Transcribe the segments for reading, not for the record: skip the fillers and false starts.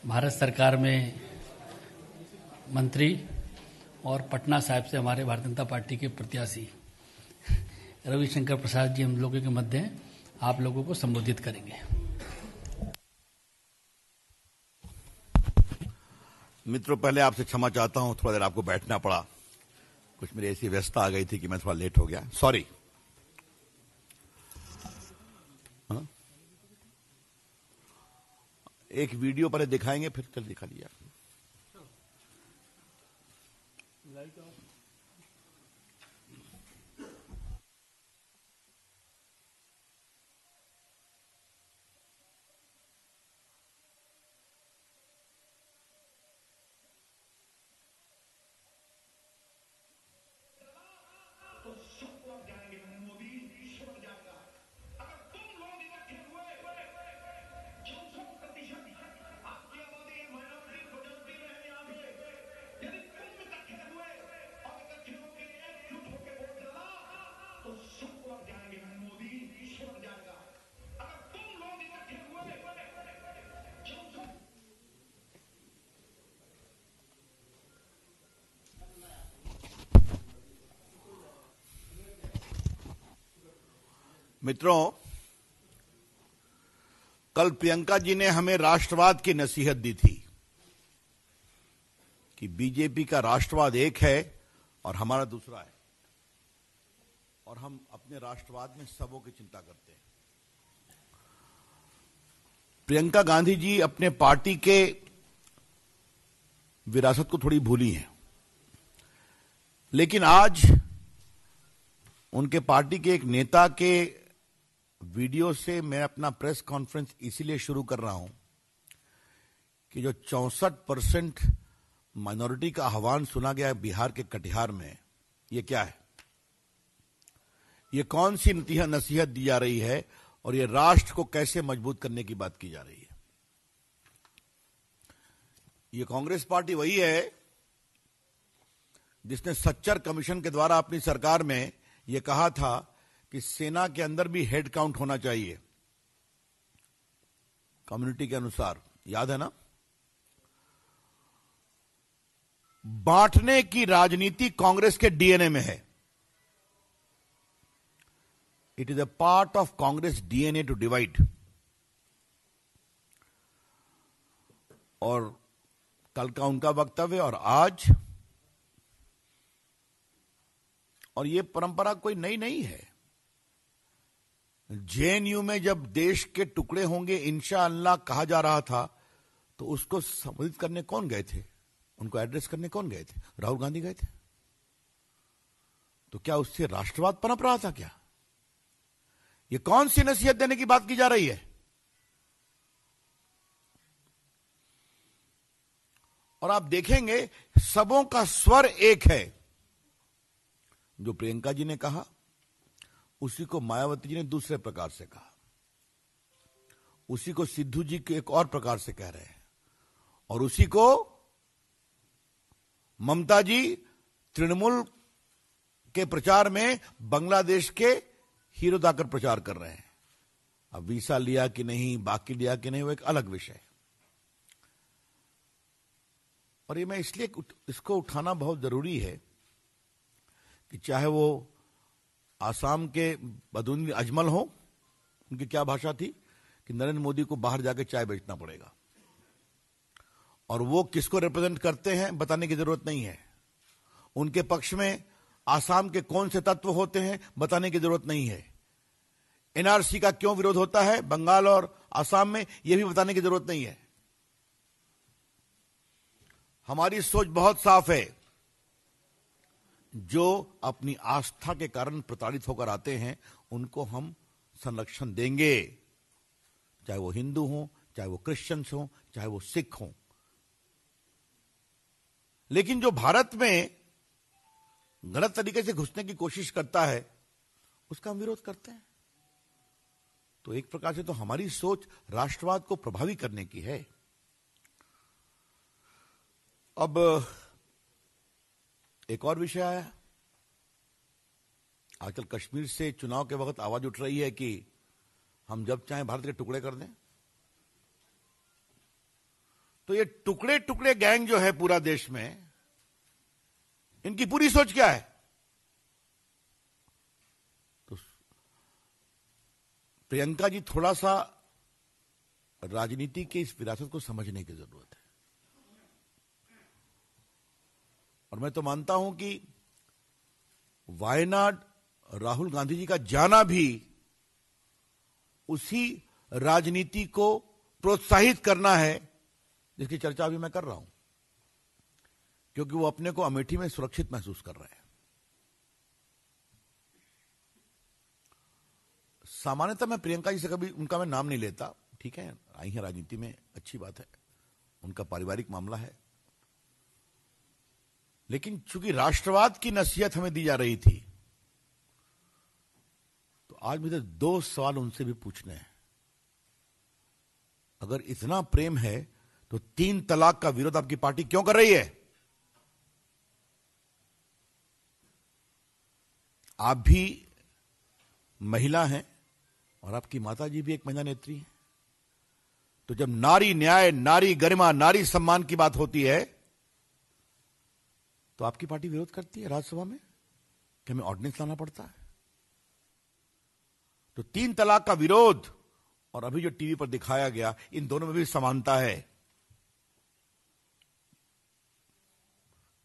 भारत सरकार में मंत्री और पटना साहिब से हमारे भारतीय जनता पार्टी के प्रत्याशी रविशंकर प्रसाद जी हम लोगों के मध्य आप लोगों को संबोधित करेंगे। मित्रों, पहले आपसे क्षमा चाहता हूं, थोड़ा देर आपको बैठना पड़ा। कुछ मेरी ऐसी व्यस्तता आ गई थी कि मैं थोड़ा लेट हो गया, सॉरी। एक वीडियो पहले दिखाएंगे, फिर चल दिखा लिया। मित्रों, कल प्रियंका जी ने हमें राष्ट्रवाद की नसीहत दी थी कि बीजेपी का राष्ट्रवाद एक है और हमारा दूसरा है, और हम अपने राष्ट्रवाद में सबों की चिंता करते हैं। प्रियंका गांधी जी अपने पार्टी के विरासत को थोड़ी भूली हैं, लेकिन आज उनके पार्टी के एक नेता के वीडियो से मैं अपना प्रेस कॉन्फ्रेंस इसीलिए शुरू कर रहा हूं कि जो 64% माइनॉरिटी का आह्वान सुना गया है बिहार के कटिहार में, ये क्या है? ये कौन सी नसीहत दी जा रही है और ये राष्ट्र को कैसे मजबूत करने की बात की जा रही है? ये कांग्रेस पार्टी वही है जिसने सच्चर कमीशन के द्वारा अपनी सरकार में यह कहा था कि सेना के अंदर भी हेड काउंट होना चाहिए कम्युनिटी के अनुसार, याद है ना? बांटने की राजनीति कांग्रेस के डीएनए में है। It is a part of Congress DNA to divide. और कल का उनका वक्तव्य और आज, और ये परंपरा कोई नई नहीं है। जेएनयू में जब देश के टुकड़े होंगे इंशाअल्लाह कहा जा रहा था, तो उसको संबोधित करने कौन गए थे? उनको एड्रेस करने कौन गए थे? राहुल गांधी गए थे। तो क्या उससे राष्ट्रवाद पनप रहा था क्या? ये कौन सी नसीहत देने की बात की जा रही है? और आप देखेंगे सबों का स्वर एक है। जो प्रियंका जी ने कहा उसी को मायावती जी ने दूसरे प्रकार से कहा, उसी को सिद्धू जी के एक और प्रकार से कह रहे हैं, और उसी को ममता जी तृणमूल के प्रचार में बांग्लादेश के हीरो दाकर प्रचार कर रहे हैं। अब वीसा लिया कि नहीं, बाकी लिया कि नहीं, वो एक अलग विषय। और ये मैं इसलिए इसको उठाना बहुत जरूरी है कि चाहे वो आसाम के बदून अजमल हो, उनकी क्या भाषा थी कि नरेंद्र मोदी को बाहर जाके चाय बेचना पड़ेगा, और वो किसको रिप्रेजेंट करते हैं बताने की जरूरत नहीं है। उनके पक्ष में आसाम के कौन से तत्व होते हैं बताने की जरूरत नहीं है। एनआरसी का क्यों विरोध होता है बंगाल और आसाम में, यह भी बताने की जरूरत नहीं है। हमारी सोच बहुत साफ है। जो अपनी आस्था के कारण प्रताड़ित होकर आते हैं उनको हम संरक्षण देंगे, चाहे वो हिंदू हो, चाहे वो क्रिश्चियंस हो, चाहे वो सिख हो। लेकिन जो भारत में गलत तरीके से घुसने की कोशिश करता है उसका हम विरोध करते हैं। तो एक प्रकार से तो हमारी सोच राष्ट्रवाद को प्रभावी करने की है। अब एक और विषय आया। आजकल कश्मीर से चुनाव के वक्त आवाज उठ रही है कि हम जब चाहें भारत के टुकड़े कर दें। तो ये टुकड़े टुकड़े गैंग जो है पूरा देश में, इनकी पूरी सोच क्या है? तो प्रियंका जी, थोड़ा सा राजनीति के इस विरासत को समझने की जरूरत है। और मैं तो मानता हूं कि वायनाड राहुल गांधी जी का जाना भी उसी राजनीति को प्रोत्साहित करना है जिसकी चर्चा अभी मैं कर रहा हूं, क्योंकि वो अपने को अमेठी में सुरक्षित महसूस कर रहे हैं। सामान्यतः मैं प्रियंका जी से कभी उनका मैं नाम नहीं लेता, ठीक है, आई है राजनीति में, अच्छी बात है, उनका पारिवारिक मामला है। लेकिन चूंकि राष्ट्रवाद की नसीहत हमें दी जा रही थी, तो आज मुझे 2 सवाल उनसे भी पूछने हैं। अगर इतना प्रेम है तो 3 तलाक का विरोध आपकी पार्टी क्यों कर रही है? आप भी महिला हैं और आपकी माता जी भी एक महिला नेत्री है। तो जब नारी न्याय, नारी गरिमा, नारी सम्मान की बात होती है तो आपकी पार्टी विरोध करती है राज्यसभा में कि हमें ऑर्डिनेंस लाना पड़ता है। तो 3 तलाक का विरोध और अभी जो टीवी पर दिखाया गया, इन दोनों में भी समानता है।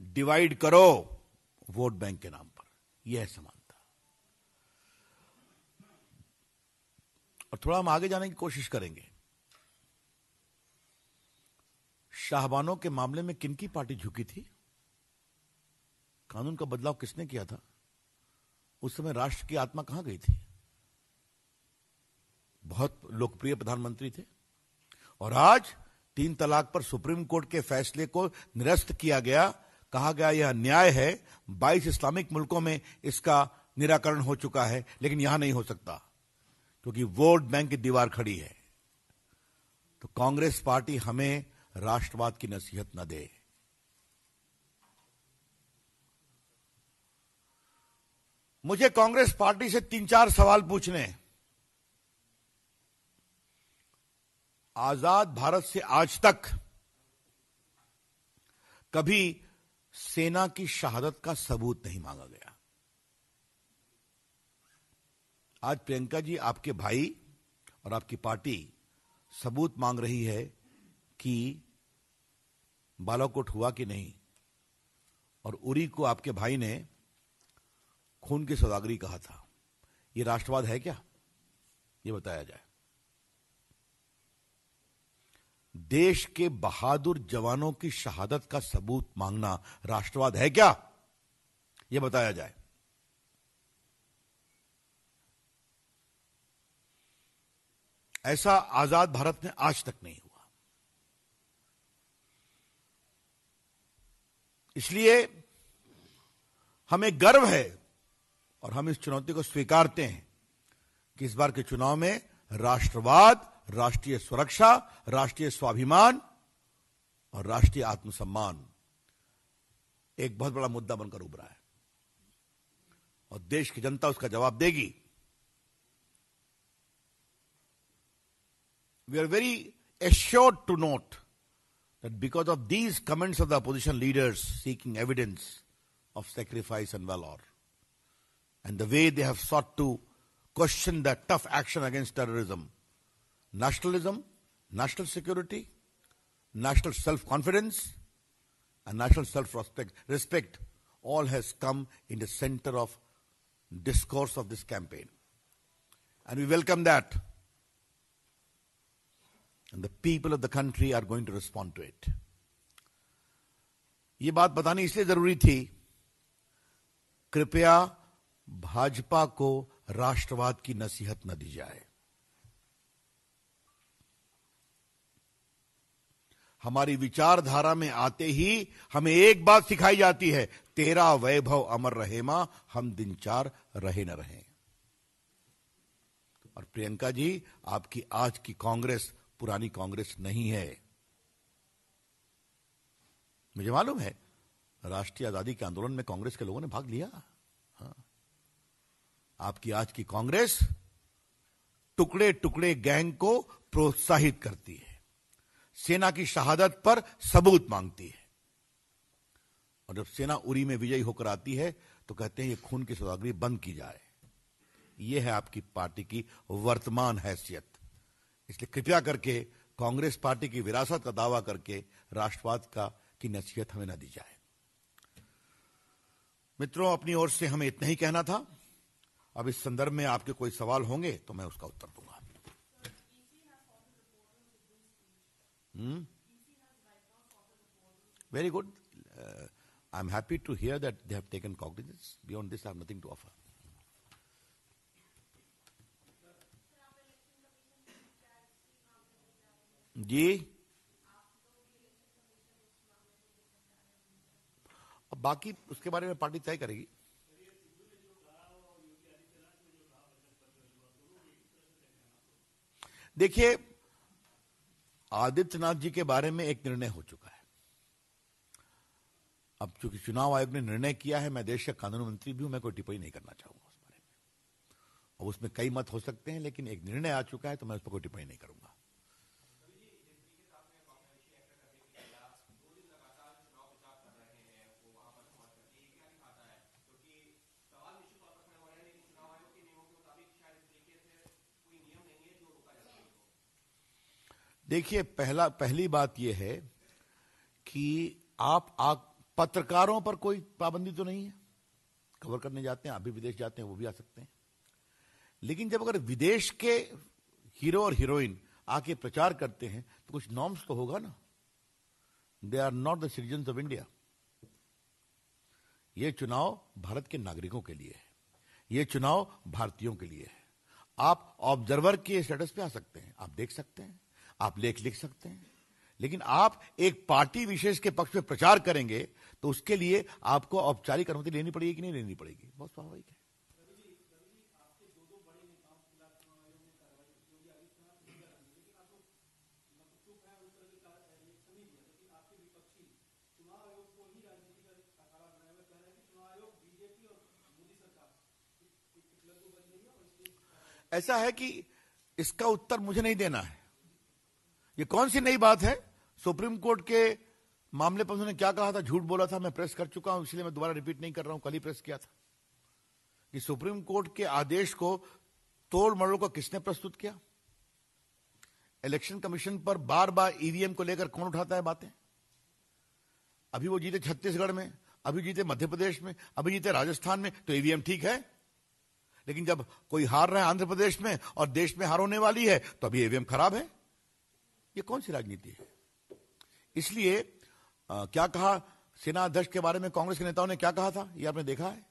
डिवाइड करो वोट बैंक के नाम पर, यह है समानता। और थोड़ा हम आगे जाने की कोशिश करेंगे। शाहबानों के मामले में किनकी पार्टी झुकी थी? कानून का बदलाव किसने किया था? उस समय राष्ट्र की आत्मा कहां गई थी? बहुत लोकप्रिय प्रधानमंत्री थे। और आज 3 तलाक पर सुप्रीम कोर्ट के फैसले को निरस्त किया गया, कहा गया यह अन्याय है। 22 इस्लामिक मुल्कों में इसका निराकरण हो चुका है, लेकिन यहां नहीं हो सकता क्योंकि वोट बैंक की दीवार खड़ी है। तो कांग्रेस पार्टी हमें राष्ट्रवाद की नसीहत न दे। मुझे कांग्रेस पार्टी से 3-4 सवाल पूछने हैं। आजाद भारत से आज तक कभी सेना की शहादत का सबूत नहीं मांगा गया। आज प्रियंका जी, आपके भाई और आपकी पार्टी सबूत मांग रही है कि बालाकोट हुआ कि नहीं, और उरी को आपके भाई ने खून की सौदागरी कहा था। यह राष्ट्रवाद है क्या? यह बताया जाए। देश के बहादुर जवानों की शहादत का सबूत मांगना राष्ट्रवाद है क्या? यह बताया जाए। ऐसा आजाद भारत में आज तक नहीं हुआ। इसलिए हमें गर्व है और हम इस चुनौती को स्वीकारते हैं कि इस बार के चुनाव में राष्ट्रवाद, राष्ट्रीय सुरक्षा, राष्ट्रीय स्वाभिमान और राष्ट्रीय आत्मसम्मान एक बहुत बड़ा मुद्दा बनकर उभरा है और देश की जनता उसका जवाब देगी। We are very assured to note that because of these comments of the opposition leaders seeking evidence of sacrifice and valor, and the way they have sought to question the tough action against terrorism, nationalism, national security, national self-confidence, and national self-respect all has come in the center of discourse of this campaign. And we welcome that. And the people of the country are going to respond to it. ये बात बतानी इसलिए जरूरी थी, कृपया भाजपा को राष्ट्रवाद की नसीहत न दी जाए। हमारी विचारधारा में आते ही हमें एक बात सिखाई जाती है, तेरा वैभव अमर रहे मां, हम दिन चार रहे न रहे। और प्रियंका जी, आपकी आज की कांग्रेस पुरानी कांग्रेस नहीं है। मुझे मालूम है राष्ट्रीय आजादी के आंदोलन में कांग्रेस के लोगों ने भाग लिया। हाँ। आपकी आज की कांग्रेस टुकड़े टुकड़े गैंग को प्रोत्साहित करती है, सेना की शहादत पर सबूत मांगती है। और जब सेना उरी में विजयी होकर आती है तो कहते हैं ये खून की सौदागरी बंद की जाए। ये है आपकी पार्टी की वर्तमान हैसियत। इसलिए कृपया करके कांग्रेस पार्टी की विरासत का दावा करके राष्ट्रवाद की नसीहत हमें न दी जाए। मित्रों, अपनी ओर से हमें इतना ही कहना था। अब इस संदर्भ में आपके कोई सवाल होंगे तो मैं उसका उत्तर दूंगा। Very good. I'm happy to hear that they have taken cognizance. Beyond this, I have nothing to offer. जी, अब बाकी उसके बारे में पार्टी तय करेगी। देखिए, आदित्यनाथ जी के बारे में एक निर्णय हो चुका है। अब चूंकि चुनाव आयोग ने निर्णय किया है, मैं देश का कानून मंत्री भी हूं, मैं कोई टिप्पणी नहीं करना चाहूंगा उस बारे में। और उसमें कई मत हो सकते हैं, लेकिन एक निर्णय आ चुका है तो मैं उस पर कोई टिप्पणी नहीं करूंगा। देखिए, पहली बात यह है कि आप पत्रकारों पर कोई पाबंदी तो नहीं है। कवर करने जाते हैं, आप भी विदेश जाते हैं, वो भी आ सकते हैं। लेकिन जब अगर विदेश के हीरो और हीरोइन आके प्रचार करते हैं तो कुछ नॉर्म्स तो होगा ना। They are not the citizens of India. ये चुनाव भारत के नागरिकों के लिए है, ये चुनाव भारतीयों के लिए है। आप ऑब्जर्वर के स्टेटस पे आ सकते हैं, आप देख सकते हैं, आप लेख लिख सकते हैं, लेकिन आप एक पार्टी विशेष के पक्ष में प्रचार करेंगे तो उसके लिए आपको औपचारिक अनुमति लेनी पड़ेगी कि नहीं लेनी पड़ेगी, बहुत स्वाभाविक है। ऐसा है कि इसका उत्तर मुझे नहीं देना है। ये कौन सी नई बात है? सुप्रीम कोर्ट के मामले पर उन्होंने क्या कहा था, झूठ बोला था, मैं प्रेस कर चुका हूं, इसलिए मैं दोबारा रिपीट नहीं कर रहा हूं। कल ही प्रेस किया था कि सुप्रीम कोर्ट के आदेश को तोड़ मरोड़ को किसने प्रस्तुत किया। इलेक्शन कमीशन पर बार बार ईवीएम को लेकर कौन उठाता है बातें। अभी वो जीते छत्तीसगढ़ में, अभी जीते मध्य प्रदेश में, अभी जीते राजस्थान में, तो ईवीएम ठीक है। लेकिन जब कोई हार रहा है आंध्र प्रदेश में और देश में हार होने वाली है तो अभी ईवीएम खराब है। ये कौन सी राजनीति है? इसलिए क्या कहा सेना अध्यक्ष के बारे में कांग्रेस के नेताओं ने, क्या कहा था, ये आपने देखा है।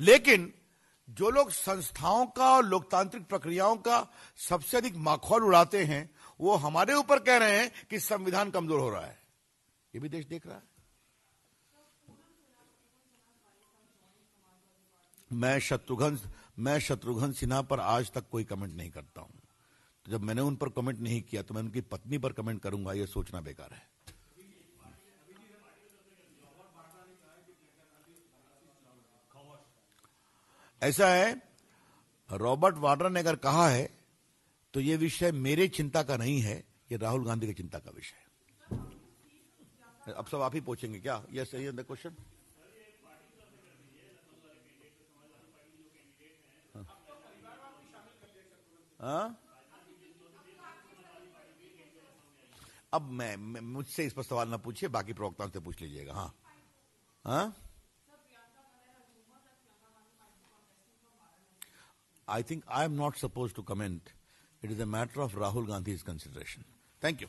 लेकिन जो लोग संस्थाओं का और लोकतांत्रिक प्रक्रियाओं का सबसे अधिक माखौल उड़ाते हैं वो हमारे ऊपर कह रहे हैं कि संविधान कमजोर हो रहा है। ये भी देश देख रहा है। मैं शत्रुघ्न सिन्हा पर आज तक कोई कमेंट नहीं करता हूं। तो जब मैंने उन पर कमेंट नहीं किया तो मैं उनकी पत्नी पर कमेंट करूंगा, यह सोचना बेकार है। ऐसा है, रॉबर्ट वाड्रा ने अगर कहा है तो यह विषय मेरे चिंता का नहीं है, यह राहुल गांधी की चिंता का विषय है। अब सब आप ही पूछेंगे क्या? यस, सही है द क्वेश्चन। हाँ, अब मैं मुझसे इस पर सवाल ना पूछिए, बाकी प्रवक्ताओं से पूछ लीजिएगा। हाँ हाँ, I think I am not supposed to comment. It is a matter of Rahul Gandhi's consideration. Thank you.